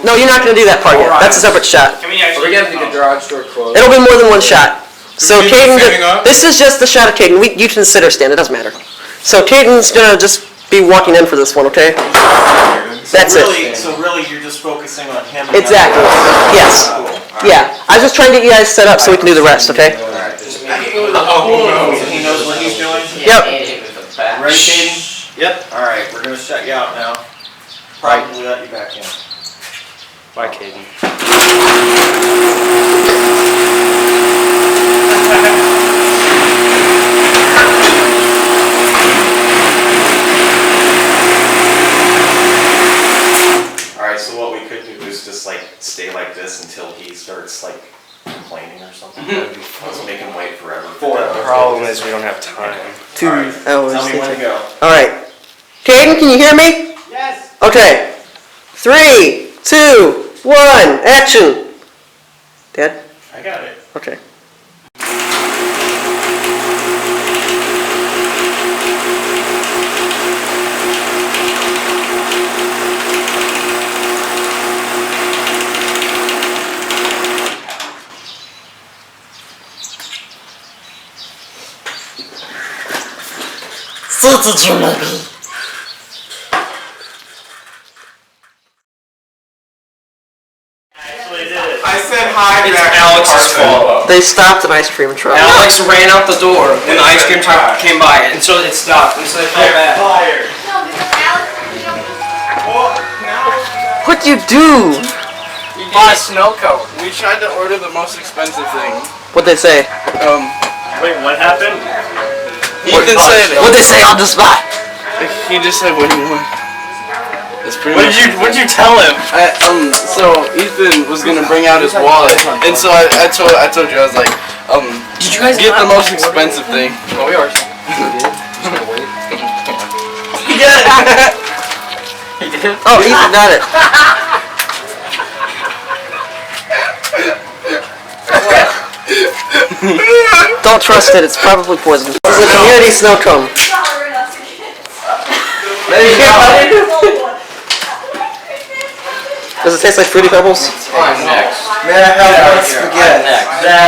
No, you're not going to do that part yet. That's a separate shot. Can we actually get the garage door closed? It'll be more than one shot. So Caden, this is just the shot of Caden. You can sit or stand. It doesn't matter. So Caden's going to just be walking in for this one, okay? That's it. So really, you're just focusing on him. Exactly. Yes. Yeah. I was just trying to get you guys set up so we can do the rest, okay? Oh, he knows what he's doing? Yep. Ready, Caden? Yep. Alright, we're going to shut you out now. Probably let you back in. Bye, Caden. Alright, so what we could do is just like stay like this until he starts like complaining or something. Let's make him wait forever. The problem is we don't have time. 2 hours. Tell me when to go. Alright. Caden, can you hear me? Yes. Okay. 3, 2, 1, action. Dad? I got it. Okay. So did you maybe? I said hi. It's Alex's fault. They stopped an ice cream truck. Alex ran out the door when the ice cream truck came by, and so it stopped. And so they felt bad. Fired. No, because Alex, What'd you do? You bought a snow coat. We tried to order the most expensive thing. What'd they say? Wait, what happened? Ethan said. What'd they say on the spot? He just said, "What do you want?" That's pretty What much. did you tell him? So Ethan was gonna bring out his wallet, and so I told you I was like, Did you guys get the most expensive thing. Oh, we are. He got it. He did? Oh, Ethan got it. Don't trust it. It's probably poison. This is a community snow cone. Does it taste like Fruity Pebbles? I'm next. Man, I have one spaghetti.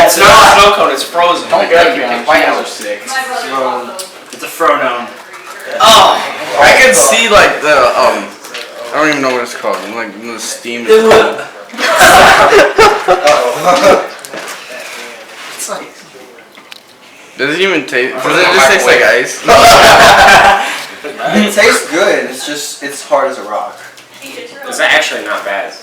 It's not a snow cone, it's frozen. Don't get me. My hands are sick. It's a frown. Oh, I could see like the I don't even know what it's called. Like the steam. Does it even taste? Does it just taste like ice? It tastes good. It's hard as a rock. It's actually not bad.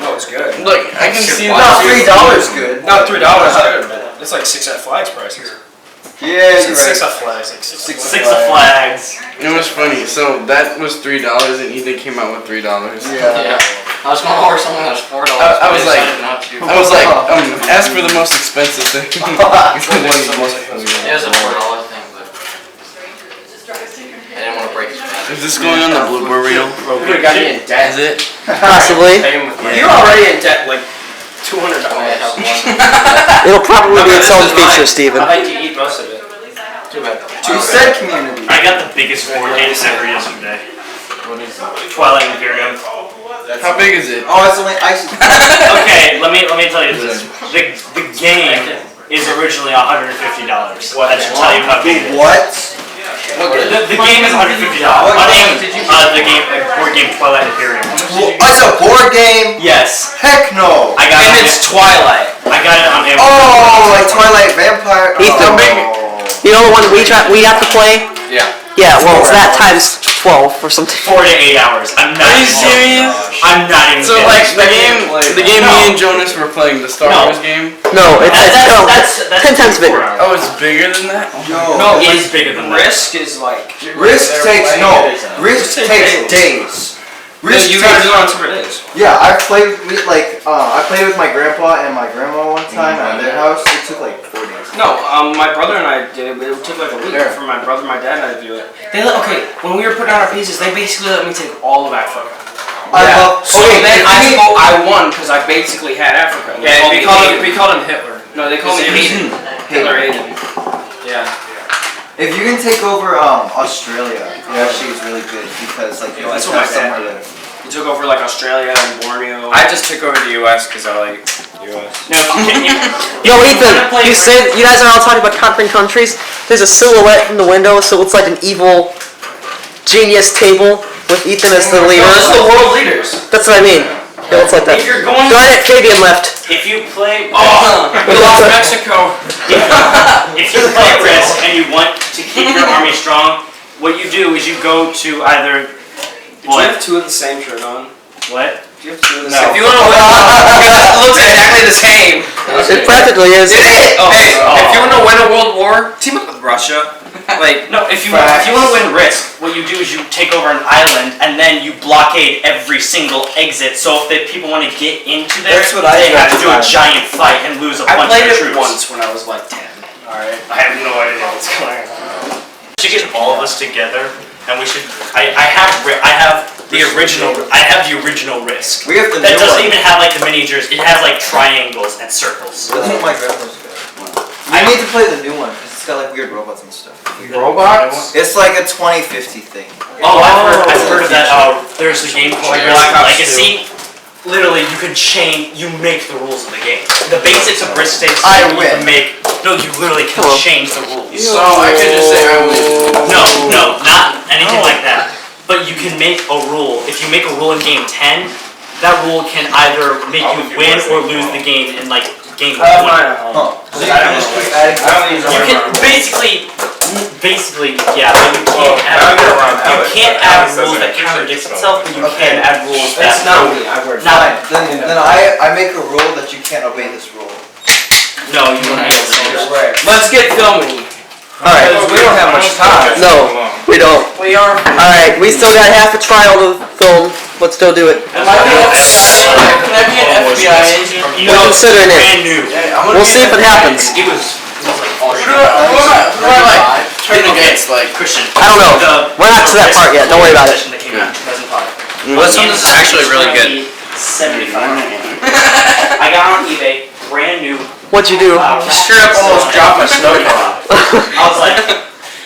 No, it's good. Look, I can see Not that. $3 good. Not $3 good, but it's like 6 at Flags prices. Yeah, you're Six right. of flags. Like six Six of flags. It was funny. So that was $3, and Ethan came out with $3. Yeah. I was going to order something that was $4. I was like, not to. ask for the most expensive thing. It was a $4 thing, but I didn't want to break his back. Is this going on the blooper reel? You would have got me in debt. Is it? Possibly. You're already in debt like $200. It'll probably be its own feature, Steven. I like to eat most of it. Too bad. You said community. I got the biggest board game ever yesterday. What is it? Twilight Imperium. How big is it? Oh, it's only ice. Okay, let me tell you this. The game is originally $150. That should tell you how big it is. What? The game is $150. On Amazon, board game Twilight Imperium. It's a board game? Yes. Heck no. I got And it. it's Twilight. I got it on Amazon. Oh, like Twilight Vampire. Ethan, you know the one we have to play? Yeah. Yeah, well, it's that times 12 or something. 4 to 8 hours. I'm not. Are you even serious? I'm not even. So kidding. like the game me and Jonas were playing, the Star No. Wars game. No, it's That's 10 times bigger. 4 hours. Oh, it's bigger than that. No, it is bigger than that. Risk is like. Risk takes days. Risk You takes. guys do it on separate days. Yeah, I played with I played with my grandpa and my grandma one time at their house. It took like 4 days. No, my brother and I did it, but it took like a week for my brother, my dad, and I to do it. When we were putting out our pieces, they basically let me take all of Africa. So then I won because I basically had Africa. Yeah, we called him Hitler. No, they called me Hayden. Hitler Hayden. Yeah. If you can take over Australia, it actually is really good because like you that's just what have my dad somewhere did. to. You took over like Australia and Borneo. I just took over the U.S. because I like U.S. No, Yo, Ethan, you said you guys are all talking about conquering countries. There's a silhouette in the window, so it's like an evil genius table with Ethan as the leader. Those are the world leaders. That's what I mean. It looks like that. If you're going, Go ahead, Fabian left. if you play, We lost Mexico. if you play Risk and you want to keep your army strong, what you do is you go to either. Do you have two of the same shirt on? What? Do you have two of the No. same? If you want to win, it looks exactly the same. It practically is. Hey, Oh. if you want to win a world war, team up with Russia. Like, No, if you want to win Risk, what you do is you take over an island and then you blockade every single exit. So if the people want to get into there, That's what I they have to do a tried. giant fight and lose a I bunch played of it troops. once when I was like 10. Alright, I have no idea what's going on. We should get all of us together, and we should. I have the original Risk. We have the That new doesn't one. even have like the miniatures. It has like triangles and circles. That's what my grandpa's got. I need to play the new one because it's got like weird robots and stuff. robots? It's like a 2050 thing. Oh, I've heard of that. There's a game called Black Ops Legacy. Literally, you can you make the rules of the game. The basics of Risk states I you win. can make. No, you literally can change the rules. So I could just say I win. No, not anything like that. But you can make a rule. If you make a rule in game 10, that rule can either make you win or lose the game in like game 20. Huh. So you can just keep adding stuff. You can basically, yeah, but you can't add rules that contradict itself, but you can add rules that That's not me. I work. not. Then I make a rule that you can't obey this rule. No, you wouldn't be able to do that. Let's get filming. Alright. Because we don't have much time. No, we don't. We are. Alright, we still got half a trial to film. Let's still do it. Can I be an FBI agent? You We're know, considering it. brand new. We'll see if it happens. It was like all Who do I like turn against? Like, Christian. I don't know. We're not to that part yet. Don't worry about it. That came out in 2005. this one is actually really good. 75. I got on eBay, brand new. What'd you do? Straight up almost dropped my snow car. I was like,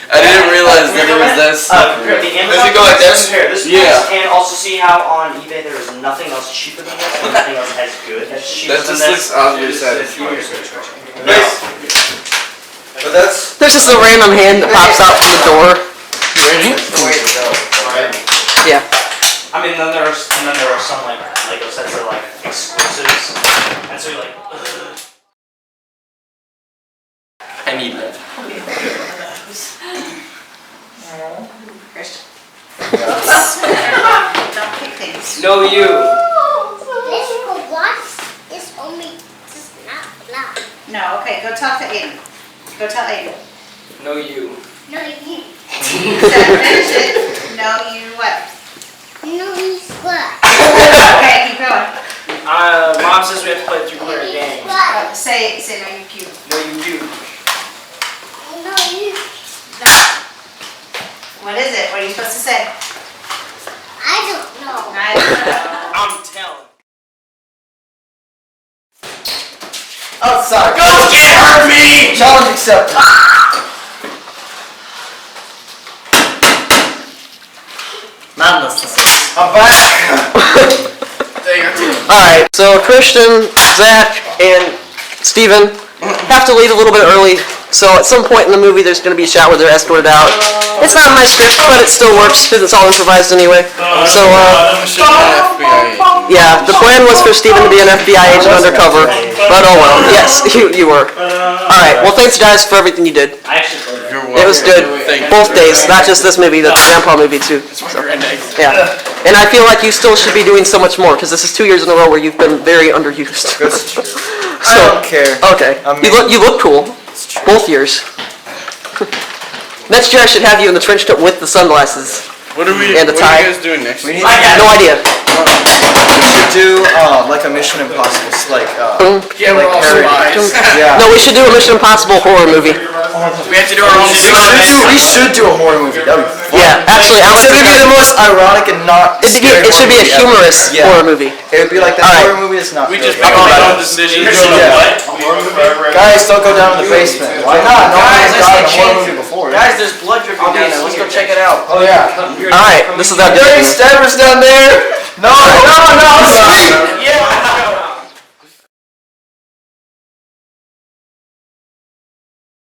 I didn't realize that it was that compare stupid. the Amazon Does it go like price, this? compare this Yeah. price, and also see how on eBay there is nothing else cheaper than this, and nothing else as good as cheaper That than just this. looks obvious. But that's There's just a random hand that pops out from the door. the way to go. Yeah. I mean, then there are some like Lego sets that are like exclusives, and so you're like, ugh. I need that. Don't pick things. No, you. Electrical blocks is only just not black. No, okay, go talk to Aiden. Go tell Aiden. No, you. No, you. Finish it. No, you what? No, he's what? Okay, keep going. Mom says we have to play a 3-player game. What? Say no, you cute. No, you do. No, you. What is it? What are you supposed to say? I don't know. I don't know. I'm telling. Outside. Go get her, me! Challenge accepted. I'm back. Alright, so Christian, Zach, and Steven have to leave a little bit early. So at some point in the movie there's going to be a shot where they're escorted out. It's not in my script, but it still works because it's all improvised anyway. So, yeah, the plan was for Steven to be an FBI agent undercover, but oh well. Yes, you were. Alright, well thanks guys for everything you did. I actually. It was good. Both days, not just this movie, the Grandpa movie too. Yeah. And I feel like you still should be doing so much more because this is 2 years in a row where you've been very underused. That's true. I So, don't care. okay. I mean- You look cool. Both years. Next year I should have you in the trench coat with the sunglasses. What are And a tie. you guys doing next We week? need No idea. we should do like a Mission Impossible, like Yeah, we're like all parody. spies. Yeah. No, we should do a Mission Impossible horror movie. We have to do our own We should do a horror movie. That'd be fun. Yeah, actually, I was It's gonna be the most ironic and not. scary it should be a horror movie ever. humorous Yeah. horror movie. It would be like that Alright. horror movie that's not. We good. just make our own decisions. Guys, don't go down in the basement. Why not? No one Guys, has I died in a say horror change- movie before. Guys, there's blood dripping down there. Let's go check it out. Oh yeah. Alright, this is that Dirty stabbers down there. No, no, no!